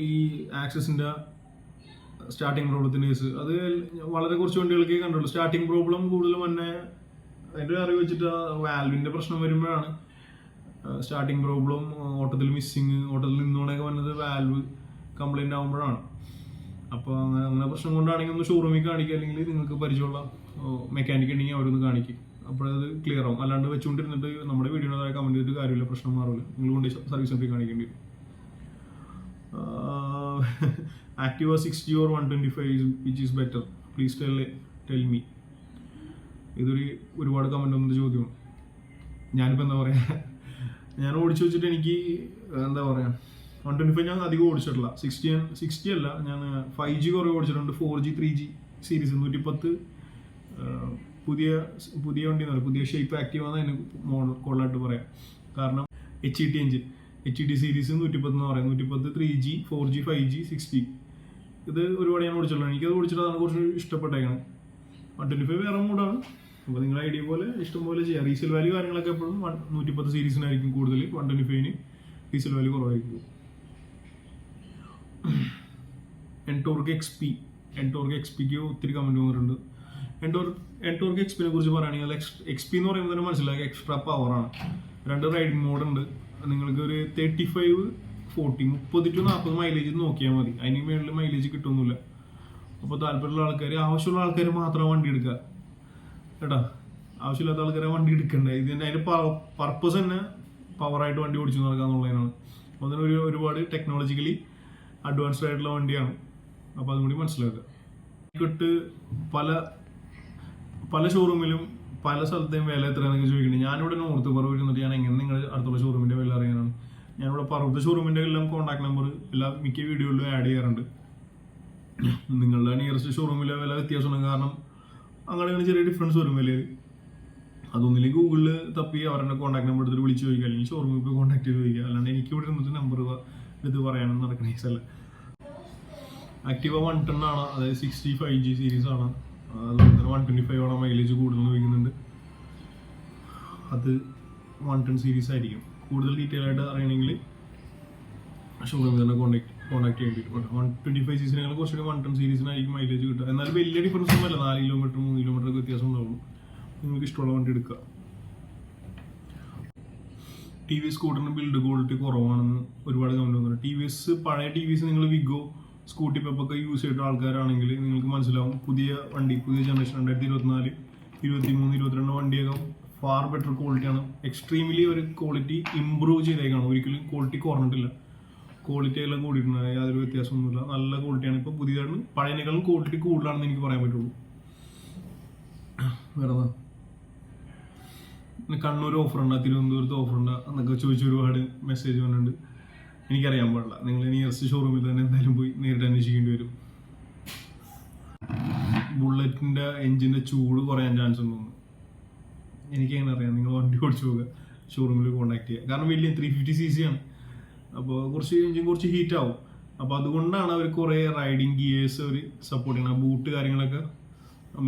ഈ ആക്സസിൻ്റെ starting പ്രോബ്ലത്തിൻ്റെ case അത് വളരെ കുറച്ച് വണ്ടികൾക്കേ കണ്ടുള്ളൂ. സ്റ്റാർട്ടിങ് പ്രോബ്ലം കൂടുതലും തന്നെ അതിൻ്റെ അറിവ് വെച്ചിട്ട് വാൽവിൻ്റെ പ്രശ്നം വരുമ്പോഴാണ് സ്റ്റാർട്ടിങ് പ്രോബ്ലം, ഓട്ടത്തിൽ മിസ്സിങ്, ഓട്ടത്തിൽ നിന്നോണൊക്കെ വന്നത് വാൽവ് കംപ്ലൈൻ്റ് ആകുമ്പോഴാണ്. അപ്പോൾ അങ്ങനെ പ്രശ്നം കൊണ്ടാണെങ്കിൽ ഒന്ന് ഷോറൂമിൽ കാണിക്കുക, അല്ലെങ്കിൽ നിങ്ങൾക്ക് പരിചയമുള്ള മെക്കാനിക് ഉണ്ടെങ്കിൽ അവരൊന്ന് കാണിക്കും. അപ്പോഴത് ക്ലിയർ ആവും. അല്ലാണ്ട് വെച്ചുകൊണ്ടിരുന്നിട്ട് നമ്മുടെ വീഡിയോയുടെ കമൻറ്റ് ചെയ്തിട്ട് കാര്യമില്ല, പ്രശ്നം മാറില്ല. നിങ്ങൾ കൊണ്ട് സർവീസ് സെൻ്ററിൽ കാണിക്കേണ്ടി വരും. Activa 60 or 125 which is better? Please tell me. ഇതൊരു ഒരുപാട് കമൻറ്റ് വന്നത് ചോദ്യമാണ്. ഞാനിപ്പോൾ എന്താ പറയുക, ഞാൻ ഓടിച്ചു വെച്ചിട്ട് എനിക്ക് എന്താ പറയുക, 125 ഞാൻ അധികം ഓടിച്ചിട്ടില്ല. 60 അല്ല, ഞാൻ 5G കുറേ ഓടിച്ചിട്ടുണ്ട്. 4G 3G സീരീസ് 110 പുതിയ വണ്ടി എന്ന് പറയും, പുതിയ ഷേപ്പ് ആക്റ്റീവ് ആണ് അതിന് മോഡൽ കൊള്ളായിട്ട് പറയാം. കാരണം HET സീരീസ് 110 എന്ന് പറയാം. 110 3G 4G 5G 60 ഇത് ഒരുപാട് ഞാൻ ഓടിച്ചിട്ടുള്ളൂ. എനിക്കത് ഓടിച്ചിട്ട് അതാണ് കുറച്ച് ഇഷ്ടപ്പെട്ടേക്കാണ്. 125 വേറെ മോഡാണ്. അപ്പോൾ നിങ്ങളുടെ ഐഡിയ പോലെ ഇഷ്ടം പോലെ ചെയ്യാം. റീസെയിൽ വാല്യൂ കാര്യങ്ങളൊക്കെ എപ്പോഴും 110 സീരീസിനായിരിക്കും കൂടുതൽ. 125ന് റീസെയിൽ വാല്യൂ കുറവായിരിക്കും. എൻടോർക്ക് XPക്ക് ഒത്തിരി കമൻറ്റ് വന്നിട്ടുണ്ട്. എൻടോർക്ക് XPനെ കുറിച്ച് പറയുകയാണെങ്കിൽ XP എന്ന് പറയുമ്പോൾ തന്നെ മനസ്സിലാക്കുക എക്സ്ട്രാ പവറാണ്. 2 റൈഡിങ് മോഡുണ്ട്. നിങ്ങൾക്ക് ഒരു 35, 40, 30 to 40 മൈലേജ് നോക്കിയാൽ മതി. അതിന് മേളിൽ മൈലേജ് കിട്ടുന്നില്ല. അപ്പോൾ താല്പര്യമുള്ള ആൾക്കാർ, ആവശ്യമുള്ള ആൾക്കാർ മാത്രം വണ്ടി എടുക്കുക കേട്ടോ. ആവശ്യമില്ലാത്ത ആൾക്കാരെ വണ്ടി എടുക്കണ്ടേ. അതിൻ്റെ പർപ്പസ് തന്നെ പവറായിട്ട് വണ്ടി ഓടിച്ചു നടക്കുക എന്നുള്ളതിനാണ്. അപ്പോൾ അതിന് ഒരുപാട് ടെക്നോളജിക്കലി അഡ്വാൻസ്ഡ് ആയിട്ടുള്ള വണ്ടിയാണ്. അപ്പോൾ അതും കൂടി മനസ്സിലാക്കുക. തൊട്ട് പല ഷോറൂമിലും പല സ്ഥലത്തെയും വില എത്രയാണെന്നൊക്കെ ചോദിക്കുന്നത്. ഞാനിവിടെ നോർത്ത് പറവൂർ ഇരുന്നിട്ട് ഞാൻ എങ്ങനെ നിങ്ങൾ അടുത്തുള്ള ഷോറൂമിൻ്റെ വില അറിയാനാണ്. ഞാനിവിടെ പറവൂർ ഷോറൂമിൻ്റെ എല്ലാം കോൺടാക്ട് നമ്പർ മിക്ക വീഡിയോയിലും ആഡ് ചെയ്യാറുണ്ട്. നിങ്ങളുടെ നിയറസ്റ്റ് ഷോറൂമിലെ വില വ്യത്യാസമാണ്. കാരണം അങ്ങനെ ചെറിയ ഡിഫറൻസ് വരും വിലയിൽ. അതൊന്നില്ലെങ്കിൽ ഗൂഗിളിൽ തപ്പി അവരുടെ കോൺടാക്ട് നമ്പർ എടുത്തിട്ട് വിളിച്ച് ചോദിക്കുക, അല്ലെങ്കിൽ ഷോറൂമിൽ പോയി കോൺടാക്ട് ചെയ്ത് ചോദിക്കുക. അല്ലാണ്ട് എനിക്ക് ഇവിടെ ഇരുന്നിട്ട് നമ്പർ എടുത്ത് പറയാനൊന്നും നടക്കണ കേസല്ല. ആക്റ്റീവ 110 ആണ്, അതായത് 65G സീരീസ് ആണ്. അതുപോലെ തന്നെ 125 ആണ് മൈലേജ് കൂടുതൽ ഉപയോഗിക്കുന്നുണ്ട്. അത് 110 സീരീസ് ആയിരിക്കും. കൂടുതൽ ഡീറ്റെയിൽ ആയിട്ട് അറിയണമെങ്കിൽ ഷോറൂമിൽ തന്നെ കോൺടാക്ട് ചെയ്യേണ്ടി വരും. 125 സീരീസിനേക്കാൾ കുറച്ചുകൂടി 110 സീരീസിനായിരിക്കും മൈലേജ് കിട്ടുക. എന്നാൽ വലിയ ഡിഫറൻസ് ഒന്നുമല്ല, 4 കിലോമീറ്റർ 3 കിലോമീറ്റർ വ്യത്യാസം ഉണ്ടാവുള്ളൂ. നിങ്ങൾക്ക് ഇഷ്ടമുള്ള വണ്ടി എടുക്കുക. TVS സ്കൂട്ടറിന് ബിൽഡ് ക്വാളിറ്റി കുറവാണെന്ന് ഒരുപാട് കമൻറ്റ് വന്നിട്ടുണ്ട്. പഴയ TVS നിങ്ങൾ വിഗോ, സ്കൂട്ടി പെപ്പൊക്കെ യൂസ് ചെയ്തിട്ട് ആൾക്കാരാണെങ്കിൽ നിങ്ങൾക്ക് മനസ്സിലാവും. പുതിയ ജനറേഷൻ 2024, 23, 22 വണ്ടിയൊക്കെ ഫാർ ബെറ്റർ ക്വാളിറ്റിയാണ്. എക്സ്ട്രീംലി ഒരു ക്വാളിറ്റി ഇമ്പ്രൂവ് ചെയ്തേക്കാണ്. ഒരിക്കലും ക്വാളിറ്റി കുറഞ്ഞിട്ടില്ല. ക്വാളിറ്റി എല്ലാം കൂടിയിട്ടുണ്ട്. യാതൊരു വ്യത്യാസമൊന്നുമില്ല. നല്ല ക്വാളിറ്റിയാണ്. ഇപ്പോൾ പുതിയതായിട്ട് പഴയതിനേക്കാളും ക്വാളിറ്റി കൂടുതലാണെന്ന് എനിക്ക് പറയാൻ പറ്റുള്ളൂ. വേറെ കണ്ണൂർ ഓഫറുണ്ട്, തിരുവനന്തപുരത്ത് ഓഫറുണ്ട് എന്നൊക്കെ ചോദിച്ച് ഒരുപാട് മെസ്സേജ് വന്നിട്ടുണ്ട്. എനിക്കറിയാൻ പാടില്ല. നിങ്ങൾ നിയറസ്റ്റ് ഷോറൂമിൽ തന്നെ എന്തായാലും പോയി നേരിട്ട് അന്വേഷിക്കേണ്ടി വരും. ബുള്ളറ്റിൻ്റെ എഞ്ചിൻ്റെ ചൂട് കുറയാൻ ചാൻസ് ഉണ്ടെന്ന് എനിക്കെങ്ങനെ അറിയാം. നിങ്ങൾ വണ്ടി ഓടിച്ചു പോകുക, ഷോറൂമിൽ കോൺടാക്ട് ചെയ്യുക. കാരണം വലിയ 350cc ആണ്. അപ്പോൾ എഞ്ചിൻ കുറച്ച് ഹീറ്റ് ആവും. അപ്പോൾ അതുകൊണ്ടാണ് അവർ കുറേ റൈഡിങ് ഗിയേഴ്സ് അവർ സപ്പോർട്ട് ചെയ്യണം. ബൂട്ട് കാര്യങ്ങളൊക്കെ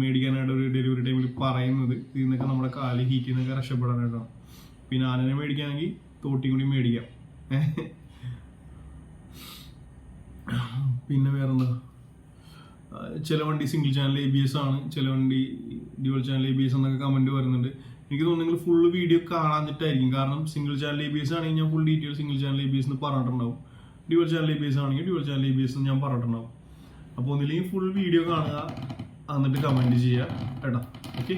മേടിക്കാനായിട്ട് ഒരു ഡെലിവറി ടൈമിൽ പറയുന്നത്. ഇതിൽ നിന്നൊക്കെ നമ്മുടെ കാല് ഹീറ്റിൽ നിന്നൊക്കെ രക്ഷപ്പെടാനായിട്ടാണ്. പിന്നെ ആനനെ മേടിക്കുകയാണെങ്കിൽ തോട്ടിയും കൂടി മേടിക്കാം. പിന്നെ വേറെന്താ, ചില വണ്ടി സിംഗിൾ ചാനൽ ABS ആണ്, ചില വണ്ടി ഡ്യുവൽ ചാനൽ ABS എന്നൊക്കെ കമൻറ്റ് വരുന്നുണ്ട്. എനിക്ക് തോന്നുന്നു നിങ്ങൾ ഫുള്ള് വീഡിയോ കാണാഞ്ഞിട്ടായിരിക്കും. കാരണം സിംഗിൾ ചാനൽ ABS ആണെങ്കിൽ ഞാൻ full detail single channel ABS എന്ന് പറഞ്ഞിട്ടുണ്ടാവും. ഡ്യുവൽ ചാനൽ ABS ആണെങ്കിൽ ഡ്യുവൽ ചാനൽ ABS എന്ന് ഞാൻ പറഞ്ഞിട്ടുണ്ടാവും. അപ്പോൾ ഒന്നില്ലെങ്കിൽ ഫുൾ വീഡിയോ കാണുക, എന്നിട്ട് കമൻറ്റ് ചെയ്യുക കേട്ടോ. ഓക്കെ.